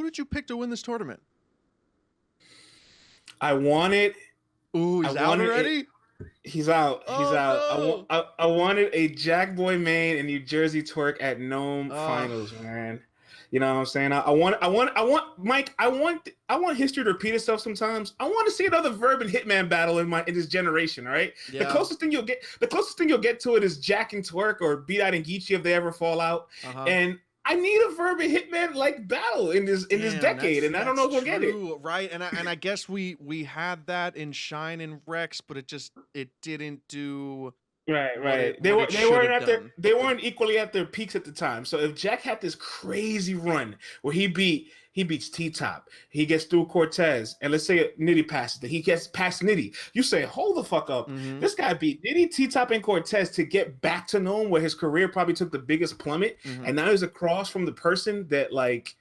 Who did you pick to win this tournament? I wanted. Ooh, I he's out wanted it. already? He's out. He's Oh out. no. I wanted a Jackboi main and New Jersey Twerk at Gnome Uh finals, man. You know what I'm saying? Mike. I want history to repeat itself sometimes. I want to see another Verb and Hitman battle in this generation. All right. yeah. The closest thing you'll get to it is Jack and Twerk or Beat Out and Geechee if they ever fall out. Uh-huh. And I need a Verb and Hitman like battle in this Damn, decade, and I don't know if we'll get it. right? And I guess we had that in Shine and Rex, but it didn't do Right, what right. it should have done. They weren't equally at their peaks at the time. So if Jack had this crazy run where he beats T Top, he gets through Cortez, and let's say Nitty passes, that he gets past Nitty, you say, hold the fuck up. Mm-hmm. This guy beat Nitty, T Top, and Cortez to get back to Gnome, where his career probably took the biggest plummet, and now he's across from the person that like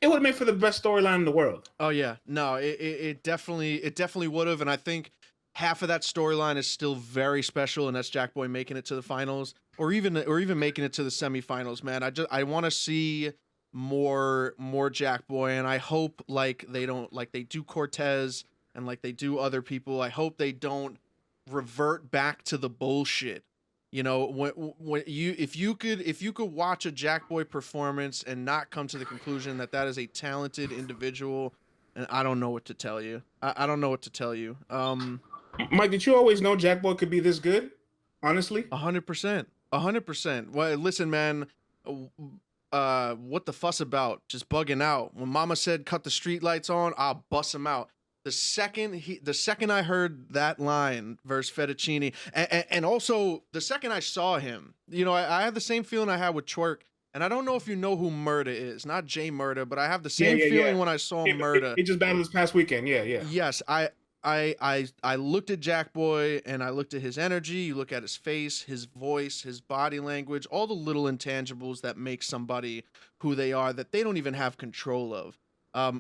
it would have made for the best storyline in the world. Oh yeah, no, it definitely would have, and I think half of that storyline is still very special, and that's Jackboi making it to the finals, or even making it to the semifinals. Man, I want to see more Jackboi, and I hope like they do Cortez and like they do other people. I hope they don't revert back to the bullshit. You know, if you could watch a Jackboi performance and not come to the conclusion that is a talented individual, and I don't know what to tell you. I don't know what to tell you. Mike, did you always know Jackboi could be this good? Honestly, 100%, 100%. Well, listen, man. What the fuss about? Just bugging out. When Mama said cut the street lights on, I'll bust him out. The second I heard that line versus Fettuccine, and also the second I saw him, you know, I had the same feeling I had with Twerk, and I don't know if you know who Murda is, not Jay Murda, but I have the same feeling when I saw Murda. He just battled this past weekend. Yeah. Yes, I looked at Jackboi and I looked at his energy. You look at his face, his voice, his body language, all the little intangibles that make somebody who they are that they don't even have control of.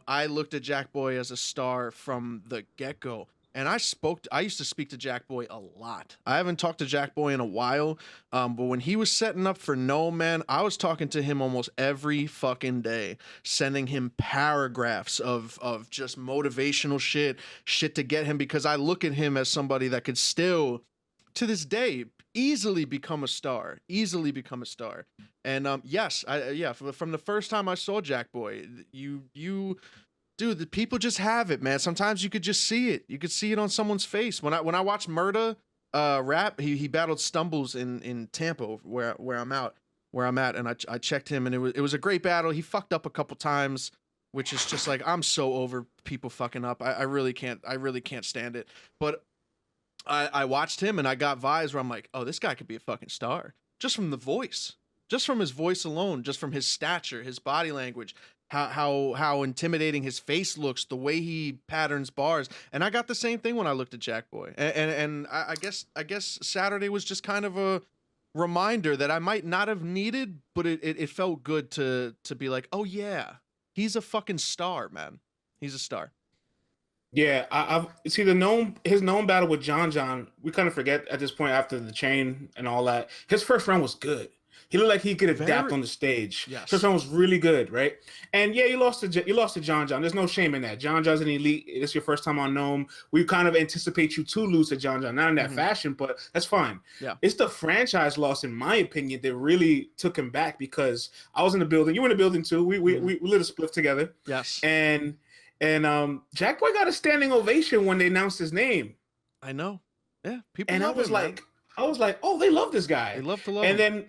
I looked at Jackboi as a star from the get-go, and I used to speak to Jackboi a lot. I haven't talked to Jackboi in a while, but when he was setting up for No Man, I was talking to him almost every fucking day, sending him paragraphs of just motivational shit to get him, because I look at him as somebody that could still, to this day, easily become a star. And yes, from the first time I saw Jackboi, dude, the people just have it, man. Sometimes you could just see it. You could see it on someone's face. When I watched Murda rap, he battled Stumbles in Tampa, where I'm at, and I checked him, and it was a great battle. He fucked up a couple times, which is just like, I'm so over people fucking up. I really can't stand it. But I watched him and I got vibes where I'm like, oh, this guy could be a fucking star. Just from the voice. Just from his voice alone, just from his stature, his body language, how intimidating his face looks, the way he patterns bars. And I got the same thing when I looked at Jackboi. And I guess Saturday was just kind of a reminder that I might not have needed, but it felt good to be like, oh yeah, he's a fucking star, man. He's a star. Yeah, I've see his known battle with John. We kind of forget at this point after the chain and all that. His first round was good. He looked like he could adapt on the stage. Yes. First round was really good, right? And yeah, you lost to John. There's no shame in that. John's an elite. It's your first time on Gnome. We kind of anticipate you to lose to John, not in that fashion, but that's fine. Yeah. It's the franchise loss, in my opinion, that really took him back, because I was in the building. You were in the building too. We lit a spliff together. Yes. And Jackboi got a standing ovation when they announced his name. I know. Yeah, people. And I was like, oh, they love this guy. They love to love and him. Then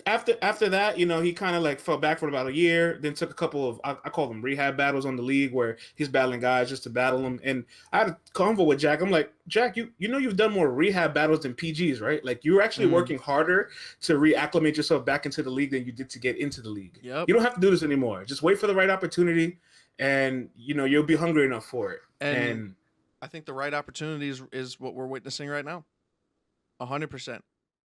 after that, you know, he kind of like fell back for about a year. Then took a couple of I call them rehab battles on the league, where he's battling guys just to battle them. And I had a convo with Jack. I'm like, Jack, you know you've done more rehab battles than PGs, right? Like, you're actually working harder to reacclimate yourself back into the league than you did to get into the league. Yep. You don't have to do this anymore. Just wait for the right opportunity, and you know you'll be hungry enough for it. And I think the right opportunity is what we're witnessing right now. 100%.